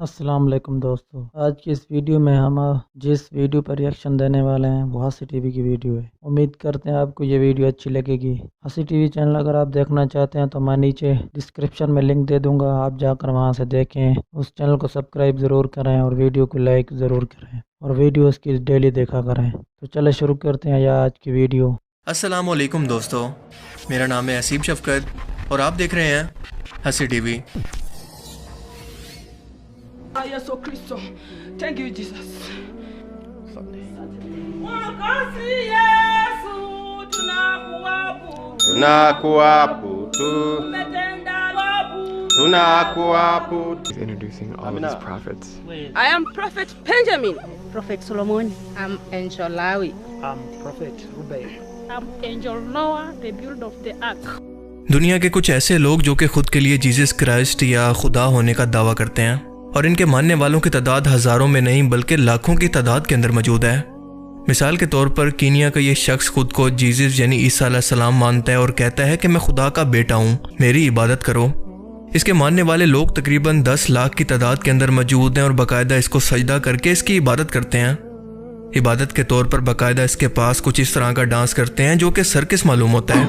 अस्सलाम वालेकुम दोस्तों। आज की इस वीडियो में हम जिस वीडियो पर रिएक्शन देने वाले हैं वो हंसी टीवी की वीडियो है। उम्मीद करते हैं आपको ये वीडियो अच्छी लगेगी। हंसी टीवी चैनल अगर आप देखना चाहते हैं तो मैं नीचे डिस्क्रिप्शन में लिंक दे दूंगा, आप जाकर वहां से देखें। उस चैनल को सब्सक्राइब ज़रूर करें और वीडियो को लाइक ज़रूर करें और वीडियो उसकी डेली देखा करें। तो चले शुरू करते हैं यह आज की वीडियो। अस्सलाम वालेकुम दोस्तों, मेरा नाम है असीम शफकत और आप देख रहे हैं हंसी TV. Yesu Kristo. Thank you Jesus. Introducing all of his prophets. I am Prophet Benjamin. Prophet Solomon. I'm Angel Lawi. I'm Prophet Ruben. I'm Angel Noah, the builder of the ark. दुनिया के कुछ ऐसे लोग जो कि खुद के लिए जीसस क्राइस्ट या खुदा होने का दावा करते हैं और इनके मानने वालों की तादाद हजारों में नहीं बल्कि लाखों की तादाद के अंदर मौजूद है। मिसाल के तौर पर कीनिया का ये शख्स खुद को जीसस यानी ईसा अलैहिस्सलाम मानता है और कहता है कि मैं खुदा का बेटा हूँ, मेरी इबादत करो। इसके मानने वाले लोग तकरीबन 10 लाख की तादाद के अंदर मौजूद हैं और बाकायदा इसको सजदा करके इसकी इबादत करते हैं। इबादत के तौर पर बाकायदा इसके पास कुछ इस तरह का डांस करते हैं जो कि सर्कस मालूम होता है।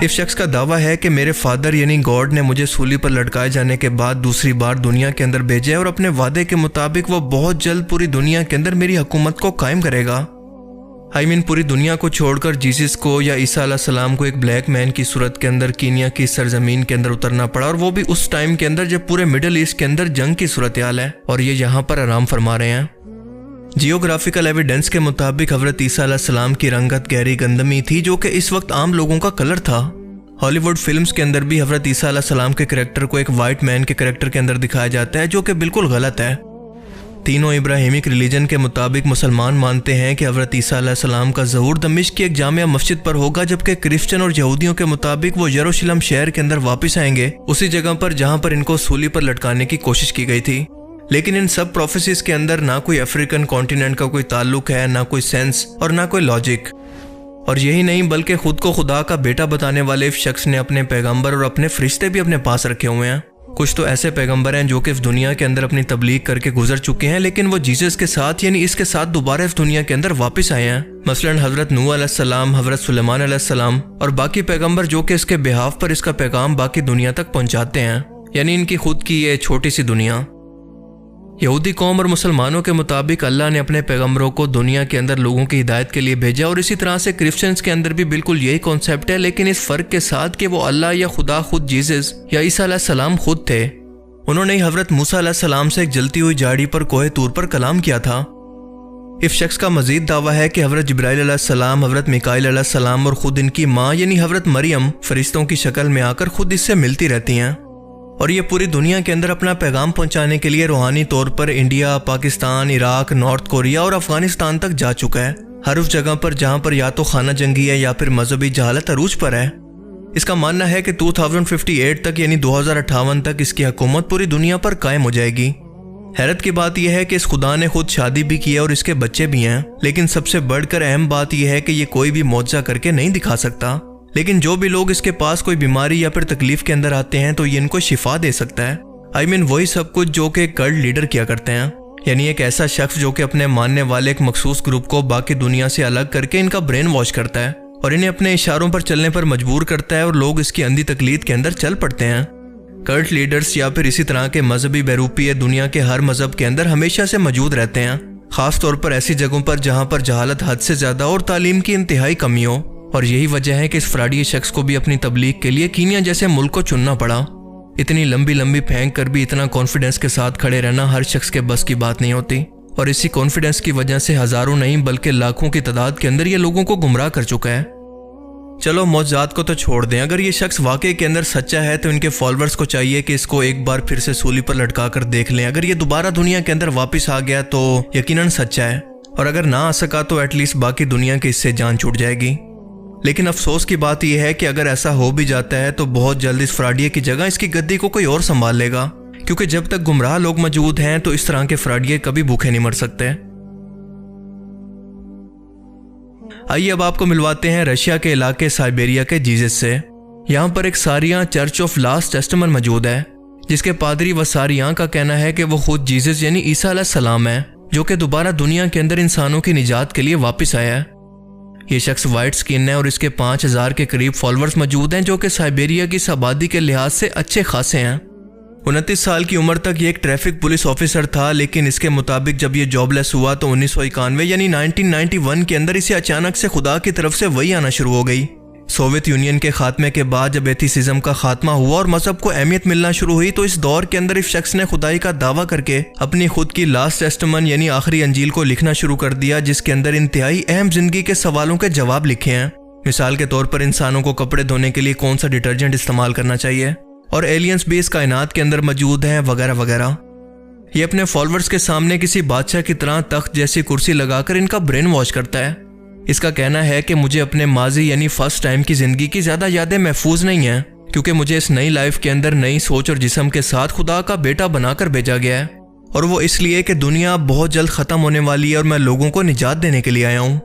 इस शख्स का दावा है कि मेरे फादर यानी गॉड ने मुझे सूली पर लटकाए जाने के बाद दूसरी बार दुनिया के अंदर भेजा है और अपने वादे के मुताबिक वो बहुत जल्द पूरी दुनिया के अंदर मेरी हुकूमत को कायम करेगा। पूरी दुनिया को छोड़कर जीसस को या ईसा अलैहिस्सलाम को एक ब्लैक मैन की सूरत के अंदर कीनिया की सरजमीन के अंदर उतरना पड़ा और वो भी उस टाइम के अंदर जब पूरे मिडिल ईस्ट के अंदर जंग की सूरत हाल है और ये यहाँ पर आराम फरमा रहे हैं। जियोग्राफिकल एविडेंस के मुताबिक हज़रत ईसा अलैहिस्सलाम की रंगत गहरी गंदमी थी जो कि इस वक्त आम लोगों का कलर था। हॉलीवुड फिल्म्स के अंदर भी हज़रत ईसा अलैहिस्सलाम के करैक्टर को एक वाइट मैन के करैक्टर के अंदर दिखाया जाता है जो कि बिल्कुल गलत है। तीनों इब्राहिमिक रिलीजन के मुताबिक मुसलमान मानते हैं कि हज़रत ईसा अलैहिस्सलाम का ज़हूर दमिश्क की एक जामिया मस्जिद पर होगा, जबकि क्रिश्चियन और यहूदियों के मुताबिक वो यरूशलेम शहर के अंदर वापस आएंगे, उसी जगह पर जहां पर इनको सूली पर लटकाने की कोशिश की गई थी। लेकिन इन सब प्रोफेसीज के अंदर ना कोई अफ्रीकन कॉन्टिनेंट का कोई ताल्लुक है, ना कोई सेंस और ना कोई लॉजिक। और यही नहीं बल्कि खुद को खुदा का बेटा बताने वाले इस शख्स ने अपने पैगंबर और अपने फरिश्ते भी अपने पास रखे हुए हैं। कुछ तो ऐसे पैगंबर हैं जो कि इस दुनिया के अंदर अपनी तबलीग करके गुजर चुके हैं, लेकिन वो जीसस के साथ यानी इसके साथ दोबारा इस दुनिया के अंदर वापस आए हैं। मसलन हज़रत नूह अलैहिस्सलाम, हज़रत सुलेमान अलैहिस्सलाम और बाकी पैगंबर जो कि इसके बिहाफ पर इसका पैगाम बाकी दुनिया तक पहुंचाते हैं, यानी इनकी खुद की ये छोटी सी दुनिया। यहूदी कौम और मुसलमानों के मुताबिक अल्लाह ने अपने पैगंबरों को दुनिया के अंदर लोगों की हिदायत के लिए भेजा और इसी तरह से क्रिश्चियंस के अंदर भी बिल्कुल यही कॉन्सेप्ट है, लेकिन इस फ़र्क के साथ कि वो अल्लाह या खुदा खुद जीसस या ईसा अलैहिस्सलाम खुद थे। उन्होंने हज़रत मूसा अलैहिस्सलाम से एक जलती हुई झाड़ी पर कोहे तूर पर कलाम किया था। इस शख्स का मजीद दावा है कि हज़रत जिब्राइल अलैहिस्सलाम, हज़रत मिकाईल अलैहिस्सलाम और ख़ुद इनकी माँ यानी हज़रत मरियम फरिश्तों की शक्ल में आकर खुद इससे मिलती रहती हैं और ये पूरी दुनिया के अंदर अपना पैगाम पहुंचाने के लिए रूहानी तौर पर India, Pakistan, Iraq, north Korea और अफगानिस्तान तक जा चुका है। हर उस जगह पर जहां पर या तो खाना जंगी है या फिर मजहबी जहालत अरूज पर है। इसका मानना है कि 2058 तक यानी 2058 तक इसकी हुकूमत पूरी दुनिया पर कायम हो जाएगी। हैरत की बात यह है कि इस खुदा ने खुद शादी भी की है और इसके बच्चे भी हैं, लेकिन सबसे बढ़कर अहम बात यह है कि ये कोई भी मौजज़ा करके नहीं दिखा सकता। लेकिन जो भी लोग इसके पास कोई बीमारी या फिर तकलीफ के अंदर आते हैं तो ये इनको शिफा दे सकता है। वही सब कुछ जो कि कल्ट लीडर किया करते हैं, यानी एक ऐसा शख्स जो कि अपने मानने वाले एक मखसूस ग्रुप को बाकी दुनिया से अलग करके इनका ब्रेन वॉश करता है और इन्हें अपने इशारों पर चलने पर मजबूर करता है और लोग इसकी अंधी तकलीद के अंदर चल पड़ते हैं। कल्ट लीडर्स या फिर इसी तरह के मजहबी बैरूपी दुनिया के हर मजहब के अंदर हमेशा से मौजूद रहते हैं, खास तौर पर ऐसी जगहों पर जहाँ पर जहालत हद से ज़्यादा और तालीम की इंतहाई कमी हो। और यही वजह है कि इस फ्राडी शख्स को भी अपनी तबलीग के लिए कीनिया जैसे मुल्क को चुनना पड़ा। इतनी लंबी लंबी फेंक कर भी इतना कॉन्फिडेंस के साथ खड़े रहना हर शख्स के बस की बात नहीं होती और इसी कॉन्फिडेंस की वजह से हजारों नहीं बल्कि लाखों की तादाद के अंदर ये लोगों को गुमराह कर चुका है। चलो मौजूद को तो छोड़ दें, अगर ये शख्स वाकई के अंदर सच्चा है तो इनके फॉलोअर्स को चाहिए कि इसको एक बार फिर से सूली पर लटका कर देख लें। अगर ये दोबारा दुनिया के अंदर वापस आ गया तो यकीनन सच्चा है, और अगर ना आ सका तो एटलीस्ट बाकी दुनिया की इससे जान छूट जाएगी। लेकिन अफसोस की बात यह है कि अगर ऐसा हो भी जाता है तो बहुत जल्द इस फ्राडिये की जगह इसकी गद्दी को कोई और संभाल लेगा, क्योंकि जब तक गुमराह लोग मौजूद हैं तो इस तरह के फ्राडिये कभी भूखे नहीं मर सकते। आइए अब आपको मिलवाते हैं रशिया के इलाके साइबेरिया के जीसस से। यहाँ पर एक सारियां चर्च ऑफ लास्ट टेस्टामेंट मौजूद है, जिसके पादरी व सारियां का कहना है कि वो खुद जीसस यानी ईसा अलैहिस्सलाम है, जो कि दोबारा दुनिया के अंदर इंसानों की निजात के लिए वापस आया है। ये शख्स वाइट स्किन है और इसके 5000 के करीब फॉलोअर्स मौजूद हैं, जो कि साइबेरिया की आबादी के लिहाज से अच्छे खासे हैं। 29 साल की उम्र तक ये एक ट्रैफिक पुलिस ऑफिसर था, लेकिन इसके मुताबिक जब ये जॉबलेस हुआ तो 1991 यानी 1991 के अंदर इसे अचानक से खुदा की तरफ से वही आना शुरू हो गई। सोवियत यूनियन के खात्मे के बाद जब एथिसिज्म का खात्मा हुआ और मजहब को अहमियत मिलना शुरू हुई, तो इस दौर के अंदर इस शख्स ने खुदाई का दावा करके अपनी खुद की लास्ट टेस्टामेंट यानी आखिरी अंजील को लिखना शुरू कर दिया, जिसके अंदर इंतहाई अहम जिंदगी के सवालों के जवाब लिखे हैं। मिसाल के तौर पर इंसानों को कपड़े धोने के लिए कौन सा डिटर्जेंट इस्तेमाल करना चाहिए, और एलियंस भी इस कायनात के अंदर मौजूद हैं, वगैरह वगैरह। ये अपने फॉलोअर्स के सामने किसी बादशाह की तरह तख्त जैसी कुर्सी लगाकर इनका ब्रेन वॉश करता है। इसका कहना है कि मुझे अपने माजी यानी फर्स्ट टाइम की जिंदगी की ज्यादा यादें महफूज नहीं हैं, क्योंकि मुझे इस नई लाइफ के अंदर नई सोच और जिस्म के साथ खुदा का बेटा बनाकर भेजा गया है, और वो इसलिए कि दुनिया बहुत जल्द खत्म होने वाली है और मैं लोगों को निजात देने के लिए आया हूँ।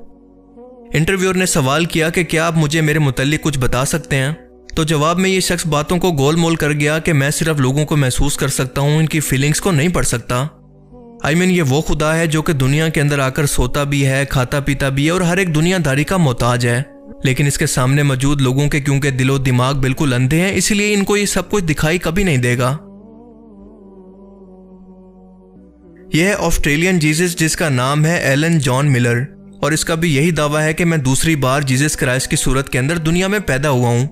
इंटरव्यूअर ने सवाल किया कि क्या आप मुझे मेरे मुतल्लिक कुछ बता सकते हैं, तो जवाब में ये शख्स बातों को गोल मोल कर गया कि मैं सिर्फ लोगों को महसूस कर सकता हूँ, इनकी फीलिंग्स को नहीं पढ़ सकता। ये वो खुदा है जो कि दुनिया के अंदर आकर सोता भी है, खाता पीता भी है और हर एक दुनियादारी का मोहताज है, लेकिन इसके सामने मौजूद लोगों के क्योंकि दिलो दिमाग बिल्कुल अंधे हैं, इसलिए इनको ये सब कुछ दिखाई कभी नहीं देगा। यह है ऑस्ट्रेलियन जीसस, जिसका नाम है एलन जॉन मिलर, और इसका भी यही दावा है कि मैं दूसरी बार जीसस क्राइस्ट की सूरत के अंदर दुनिया में पैदा हुआ हूँ।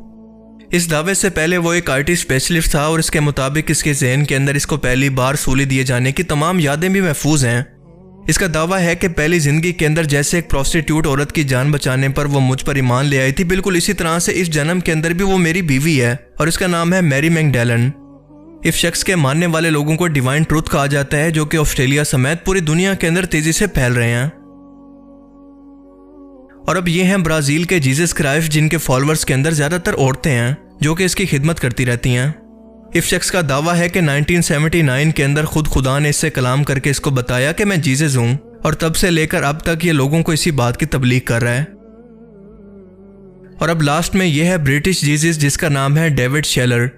इस दावे से पहले वो एक आईटी स्पेशलिस्ट था और इसके मुताबिक इसके जहन के अंदर इसको पहली बार सूली दिए जाने की तमाम यादें भी महफूज हैं। इसका दावा है कि पहली जिंदगी के अंदर जैसे एक प्रोस्टिट्यूट औरत की जान बचाने पर वो मुझ पर ईमान ले आई थी, बिल्कुल इसी तरह से इस जन्म के अंदर भी वो मेरी बीवी है और इसका नाम है मैरी मैगडेलन। इस शख्स के मानने वाले लोगों को डिवाइन ट्रूथ कहा जाता है, जो कि ऑस्ट्रेलिया समेत पूरी दुनिया के अंदर तेजी से फैल रहे हैं। और अब ये हैं ब्राजील के जीसस क्राइस्ट, जिनके फॉलोअर्स के अंदर ज्यादातर औरतें हैं जो कि इसकी खिदमत करती रहती हैं। इस शख्स का दावा है कि 1979 के अंदर खुद खुदा ने इससे कलाम करके इसको बताया कि मैं जीसस हूं, और तब से लेकर अब तक ये लोगों को इसी बात की तबलीग कर रहा है। और अब लास्ट में यह है ब्रिटिश जीसस, जिसका नाम है डेविड शेलर।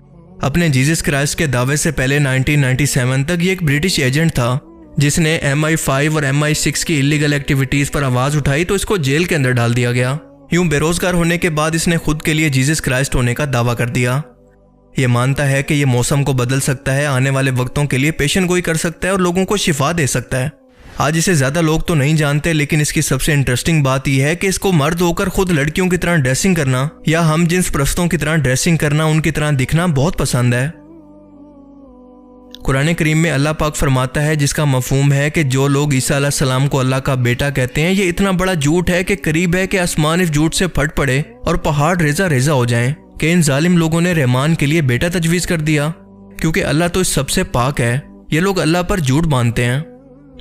अपने जीसस क्राइस्ट के दावे से पहले 1997 तक ये एक ब्रिटिश एजेंट था, जिसने MI5 और MI6 की इलीगल एक्टिविटीज पर आवाज उठाई तो इसको जेल के अंदर डाल दिया गया। यूं बेरोजगार होने के बाद इसने खुद के लिए जीसस क्राइस्ट होने का दावा कर दिया। ये मानता है कि ये मौसम को बदल सकता है, आने वाले वक्तों के लिए पेशन गोई कर सकता है और लोगों को शिफा दे सकता है। आज इसे ज्यादा लोग तो नहीं जानते, लेकिन इसकी सबसे इंटरेस्टिंग बात यह है कि इसको मर्द होकर खुद लड़कियों की तरह ड्रेसिंग करना या हम जिन्स परस्तों की तरह ड्रेसिंग करना, उनकी तरह दिखना बहुत पसंद है। कुरान करीम में अल्लाह पाक फरमाता है, जिसका मफहूम है कि जो लोग ईसा अलैहिस्सलाम को अल्लाह का बेटा कहते हैं, ये इतना बड़ा झूठ है कि करीब है कि आसमान इस झूठ से फट पड़े और पहाड़ रेजा रेजा हो जाएं कि इन जालिम लोगों ने रहमान के लिए बेटा तजवीज़ कर दिया, क्योंकि अल्लाह तो इस सबसे पाक है। ये लोग अल्लाह पर झूठ बांधते हैं,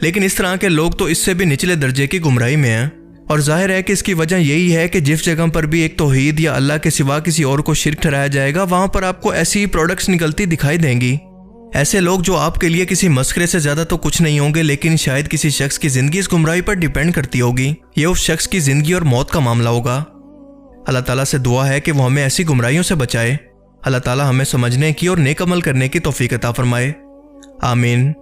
लेकिन इस तरह के लोग तो इससे भी निचले दर्जे की गुमराही में हैं। और जाहिर है कि इसकी वजह यही है कि जिस जगह पर भी एक तौहीद या अल्लाह के सिवा किसी और को शिर्क ठहराया जाएगा, वहां पर आपको ऐसी ही प्रोडक्ट्स निकलती दिखाई देंगी। ऐसे लोग जो आपके लिए किसी मस्खरे से ज्यादा तो कुछ नहीं होंगे, लेकिन शायद किसी शख्स की जिंदगी इस गुमराही पर डिपेंड करती होगी। ये उस शख्स की जिंदगी और मौत का मामला होगा। अल्लाह ताला से दुआ है कि वो हमें ऐसी गुमराहियों से बचाए। अल्लाह ताला हमें समझने की और नेक अमल करने की तौफीक अता फरमाए। आमीन।